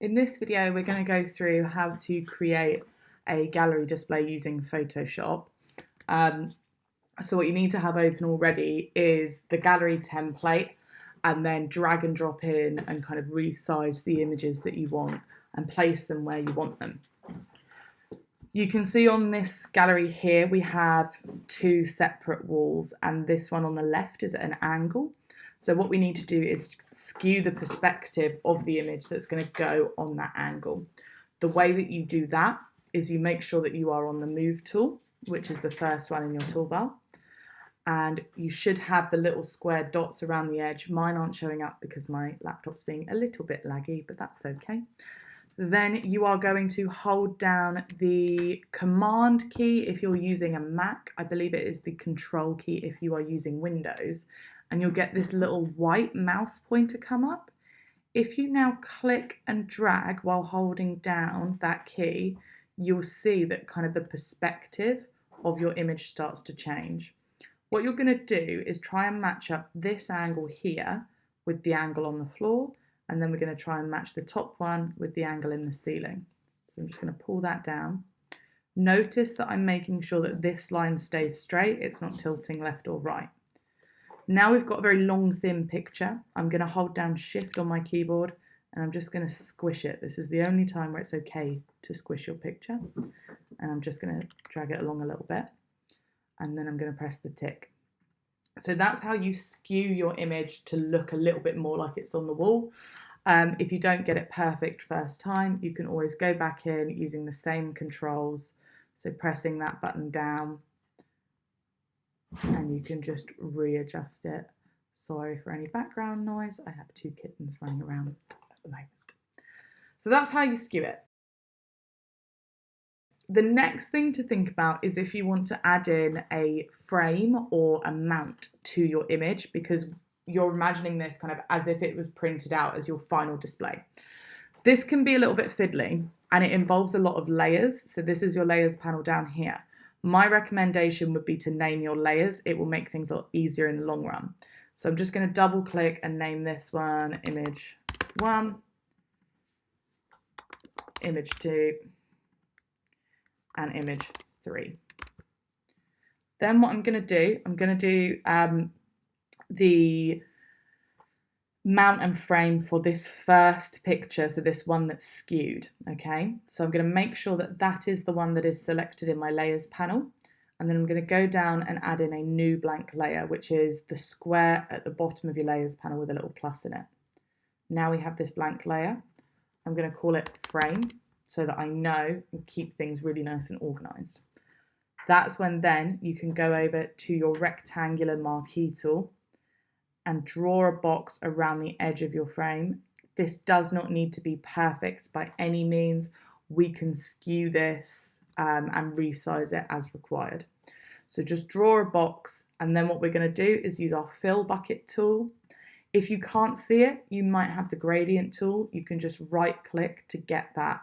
In this video, we're going to go through how to create a gallery display using Photoshop. So what you need to have open already is the gallery template, and then drag and drop in and kind of resize the images that you want and place them where you want them. You can see on this gallery here, we have two separate walls, and this one on the left is at an angle. So what we need to do is skew the perspective of the image that's going to go on that angle. The way that you do that is you make sure that you are on the Move tool, which is the first one in your toolbar. And you should have the little square dots around the edge. Mine aren't showing up because my laptop's being a little bit laggy, but that's okay. Then you are going to hold down the Command key if you're using a Mac. I believe it is the Control key if you are using Windows. And you'll get this little white mouse pointer come up. If you now click and drag while holding down that key, you'll see that kind of the perspective of your image starts to change. What you're going to do is try and match up this angle here with the angle on the floor, and then we're going to try and match the top one with the angle in the ceiling. So I'm just going to pull that down. Notice that I'm making sure that this line stays straight, it's not tilting left or right. Now we've got a very long, thin picture. I'm going to hold down Shift on my keyboard and I'm just going to squish it. This is the only time where it's okay to squish your picture. And I'm just going to drag it along a little bit. And then I'm going to press the tick. So that's how you skew your image to look a little bit more like it's on the wall. If you don't get it perfect first time, you can always go back in using the same controls. So pressing that button down, and you can just readjust it. Sorry for any background noise. I have two kittens running around at the moment. So that's how you skew it. The next thing to think about is if you want to add in a frame or a mount to your image, because you're imagining this kind of as if it was printed out as your final display. This can be a little bit fiddly and it involves a lot of layers. So this is your layers panel down here. My recommendation would be to name your layers. It will make things a lot easier in the long run. So I'm just going to double click and name this one image 1, image 2, and image 3. Then what I'm going to do the mount and frame for this first picture, so this one that's skewed, okay? So I'm going to make sure that that is the one that is selected in my layers panel, and then I'm going to go down and add in a new blank layer, which is the square at the bottom of your layers panel with a little plus in it. Now we have this blank layer. I'm going to call it frame so that I know and keep things really nice and organized. That's when then you can go over to your rectangular marquee tool and draw a box around the edge of your frame. This does not need to be perfect by any means. We can skew this and resize it as required. So just draw a box, and then what we're going to do is use our fill bucket tool. If you can't see it, you might have the gradient tool. You can just right click to get that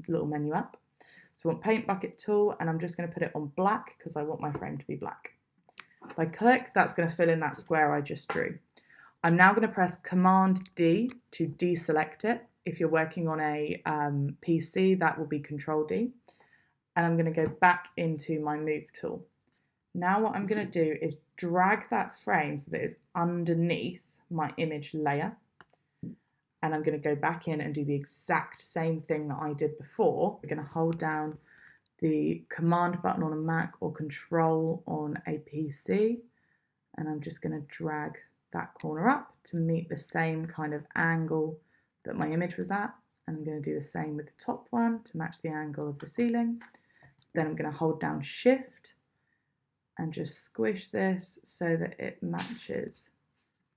little menu up. So I want paint bucket tool, and I'm just going to put it on black because I want my frame to be black. If I click, that's going to fill in that square I just drew. I'm now going to press Command D to deselect it. If you're working on a PC, that will be Control D. And I'm going to go back into my Move tool. Now what I'm going to do is drag that frame so that it's underneath my image layer. And I'm going to go back in and do the exact same thing that I did before. We're going to hold down the Command button on a Mac or Control on a PC, and I'm just going to drag that corner up to meet the same kind of angle that my image was at, and I'm going to do the same with the top one to match the angle of the ceiling. Then I'm going to hold down Shift and just squish this so that it matches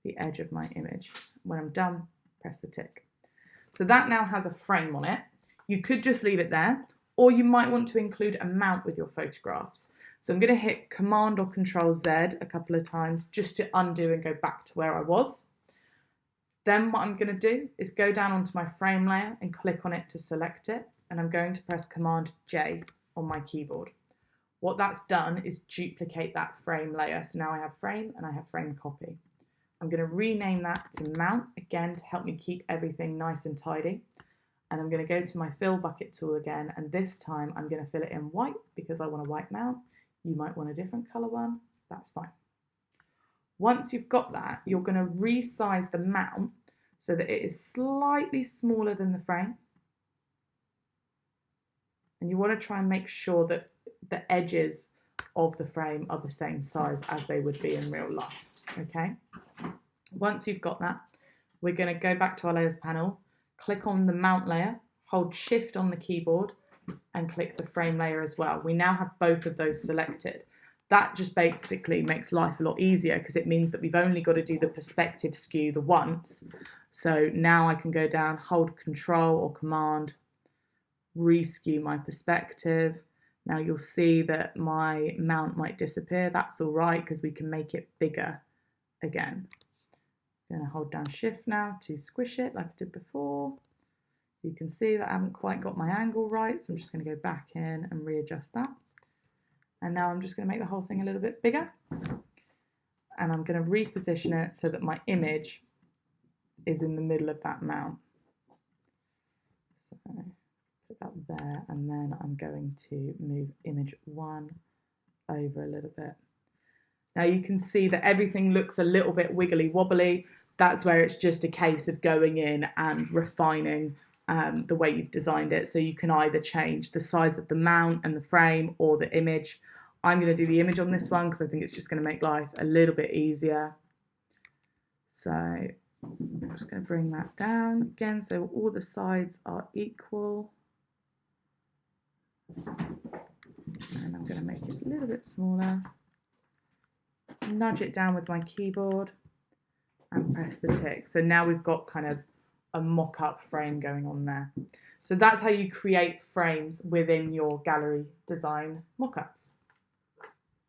the edge of my image. When I'm done, press the tick. So that now has a frame on it. You could just leave it there, or you might want to include a mount with your photographs. So I'm going to hit Command or Control Z a couple of times just to undo and go back to where I was. Then what I'm going to do is go down onto my frame layer and click on it to select it. And I'm going to press Command J on my keyboard. What that's done is duplicate that frame layer. So now I have frame and I have frame copy. I'm going to rename that to mount again to help me keep everything nice and tidy. and I'm going to go to my fill bucket tool again, and this time I'm going to fill it in white because I want a white mount. You might want a different colour one, that's fine. Once you've got that, you're going to resize the mount so that it is slightly smaller than the frame. And you want to try and make sure that the edges of the frame are the same size as they would be in real life, okay? Once you've got that, we're going to go back to our layers panel, click on the mount layer, hold shift on the keyboard, and click the frame layer as well. We now have both of those selected. That just basically makes life a lot easier because it means that we've only got to do the perspective skew the once. So now I can go down, hold Control or Command, reskew my perspective. Now you'll see that my mount might disappear. That's all right because we can make it bigger again. I'm going to hold down shift now to squish it like I did before. You can see that I haven't quite got my angle right, so I'm just going to go back in and readjust that. And now I'm just going to make the whole thing a little bit bigger. And I'm going to reposition it so that my image is in the middle of that mount. So put that there, and then I'm going to move image 1 over a little bit. Now you can see that everything looks a little bit wiggly wobbly. That's where it's just a case of going in and refining the way you've designed it. So you can either change the size of the mount and the frame or the image. I'm going to do the image on this one because I think it's just going to make life a little bit easier. So I'm just going to bring that down again so all the sides are equal. And I'm going to make it a little bit smaller. Nudge it down with my keyboard and press the tick. So now we've got kind of a mock-up frame going on there. So that's how you create frames within your gallery design mock-ups.